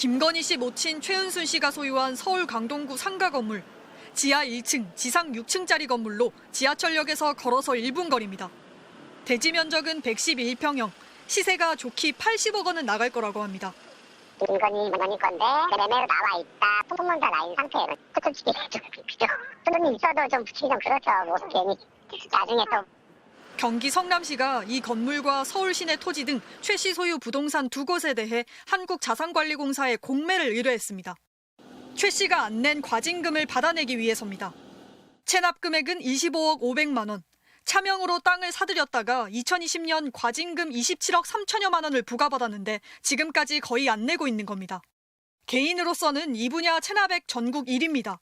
김건희 씨 모친 최은순 씨가 소유한 서울 강동구 상가 건물. 지하 1층, 지상 6층짜리 건물로 지하철역에서 걸어서 1분 거리입니다. 대지 면적은 111평형, 시세가 좋기 80억 원은 나갈 거라고 합니다. 김건희 건데 매매로 나와 있다. 소문도 나 있는 상태예요. 솔직히 좀 그죠. 손님이 있어도 좀 붙이기 좀 그렇죠. 뭐 괜히 나중에 또. 경기 성남시가 이 건물과 서울 시내 토지 등 최 씨 소유 부동산 두 곳에 대해 한국자산관리공사에 공매를 의뢰했습니다. 최 씨가 안 낸 과징금을 받아내기 위해서입니다. 체납 금액은 25억 500만 원. 차명으로 땅을 사들였다가 2020년 과징금 27억 3천여만 원을 부과받았는데 지금까지 거의 안 내고 있는 겁니다. 개인으로서는 이 분야 체납액 전국 1위입니다.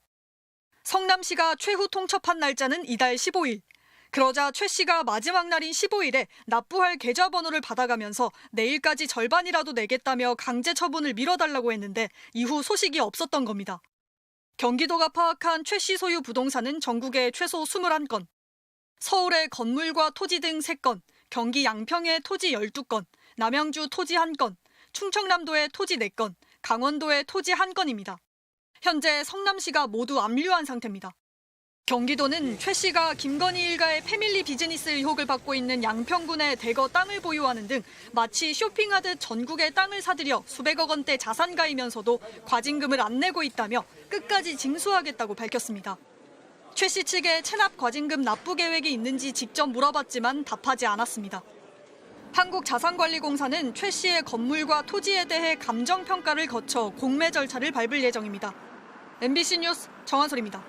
성남시가 최후 통첩한 날짜는 이달 15일. 그러자 최 씨가 마지막 날인 15일에 납부할 계좌번호를 받아가면서 내일까지 절반이라도 내겠다며 강제 처분을 미뤄달라고 했는데 이후 소식이 없었던 겁니다. 경기도가 파악한 최 씨 소유 부동산은 전국에 최소 21건, 서울의 건물과 토지 등 3건, 경기 양평의 토지 12건, 남양주 토지 1건, 충청남도의 토지 4건, 강원도의 토지 1건입니다. 현재 성남시가 모두 압류한 상태입니다. 경기도는 최 씨가 김건희 일가의 패밀리 비즈니스 의혹을 받고 있는 양평군에 대거 땅을 보유하는 등 마치 쇼핑하듯 전국의 땅을 사들여 수백억 원대 자산가이면서도 과징금을 안 내고 있다며 끝까지 징수하겠다고 밝혔습니다. 최 씨 측에 체납 과징금 납부 계획이 있는지 직접 물어봤지만 답하지 않았습니다. 한국자산관리공사는 최 씨의 건물과 토지에 대해 감정평가를 거쳐 공매 절차를 밟을 예정입니다. MBC 뉴스 정한솔입니다.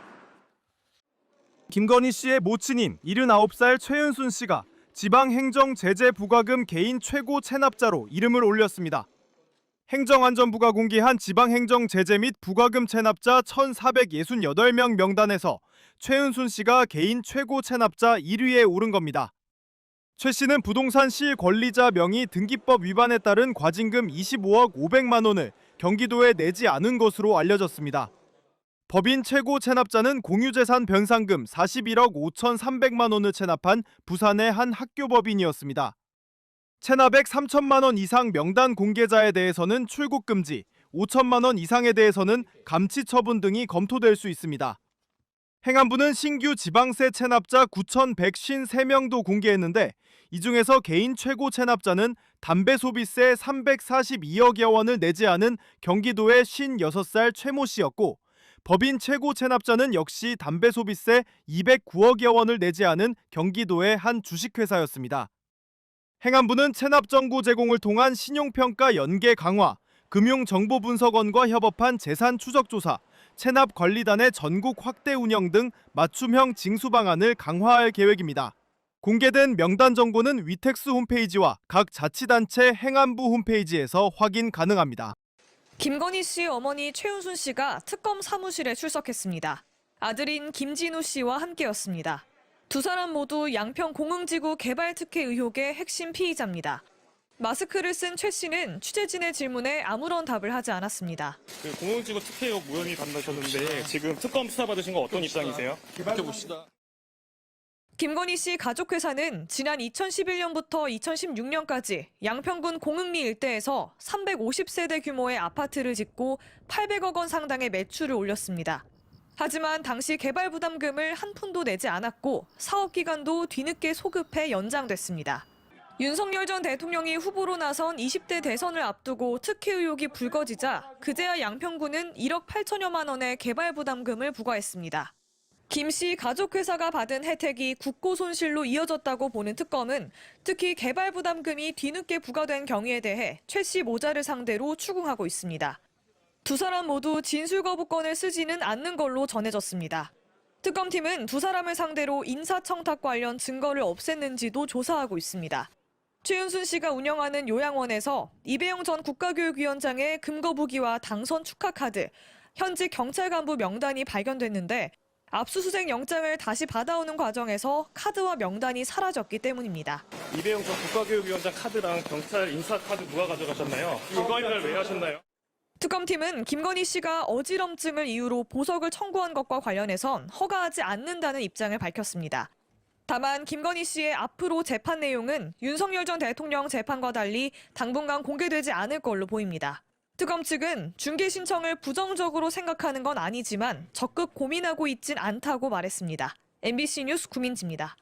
김건희 씨의 모친인 79살 최은순 씨가 지방행정제재부과금 개인 최고 체납자로 이름을 올렸습니다. 행정안전부가 공개한 지방행정제재 및 부과금 체납자 1,468명 명단에서 최은순 씨가 개인 최고 체납자 1위에 오른 겁니다. 최 씨는 부동산 실권리자 명의 등기법 위반에 따른 과징금 25억 500만 원을 경기도에 내지 않은 것으로 알려졌습니다. 법인 최고 체납자는 공유재산 변상금 41억 5,300만 원을 체납한 부산의 한 학교법인이었습니다. 체납액 3천만 원 이상 명단 공개자에 대해서는 출국 금지, 5천만 원 이상에 대해서는 감치 처분 등이 검토될 수 있습니다. 행안부는 신규 지방세 체납자 9,153명도 공개했는데 이 중에서 개인 최고 체납자는 담배 소비세 342억여 원을 내지 않은 경기도의 56살 최모 씨였고 법인 최고 체납자는 역시 담배 소비세 209억여 원을 내지 않은 경기도의 한 주식회사였습니다. 행안부는 체납 정보 제공을 통한 신용평가 연계 강화, 금융정보분석원과 협업한 재산 추적 조사, 체납관리단의 전국 확대 운영 등 맞춤형 징수 방안을 강화할 계획입니다. 공개된 명단 정보는 위텍스 홈페이지와 각 자치단체 행안부 홈페이지에서 확인 가능합니다. 김건희 씨 어머니 최은순 씨가 특검 사무실에 출석했습니다. 아들인 김진우 씨와 함께였습니다. 두 사람 모두 양평 공흥지구 개발 특혜 의혹의 핵심 피의자입니다. 마스크를 쓴 최 씨는 취재진의 질문에 아무런 답을 하지 않았습니다. 공흥지구 특혜 의혹 무혐의 받으셨는데 지금 특검 수사 받으신 거 어떤 입장이세요? 지켜봅시다. 김건희 씨 가족회사는 지난 2011년부터 2016년까지 양평군 공흥리 일대에서 350세대 규모의 아파트를 짓고 800억 원 상당의 매출을 올렸습니다. 하지만 당시 개발 부담금을 한 푼도 내지 않았고 사업 기간도 뒤늦게 소급해 연장됐습니다. 윤석열 전 대통령이 후보로 나선 20대 대선을 앞두고 특혜 의혹이 불거지자 그제야 양평군은 1억 8천여만 원의 개발 부담금을 부과했습니다. 김 씨 가족회사가 받은 혜택이 국고 손실로 이어졌다고 보는 특검은 특히 개발 부담금이 뒤늦게 부과된 경위에 대해 최 씨 모자를 상대로 추궁하고 있습니다. 두 사람 모두 진술 거부권을 쓰지는 않는 걸로 전해졌습니다. 특검팀은 두 사람을 상대로 인사청탁 관련 증거를 없앴는지도 조사하고 있습니다. 최은순 씨가 운영하는 요양원에서 이배영 전 국가교육위원장의 금거부기와 당선 축하카드, 현직 경찰 간부 명단이 발견됐는데 압수수색 영장을 다시 받아오는 과정에서 카드와 명단이 사라졌기 때문입니다. 이배영 전 국가교육위원장 카드랑 경찰 인사 카드 누가 가져가셨나요? 이거를 왜 하셨나요? 특검팀은 김건희 씨가 어지럼증을 이유로 보석을 청구한 것과 관련해선 허가하지 않는다는 입장을 밝혔습니다. 다만 김건희 씨의 앞으로 재판 내용은 윤석열 전 대통령 재판과 달리 당분간 공개되지 않을 걸로 보입니다. 특검 측은 중개 신청을 부정적으로 생각하는 건 아니지만 적극 고민하고 있진 않다고 말했습니다. MBC 뉴스 구민지입니다.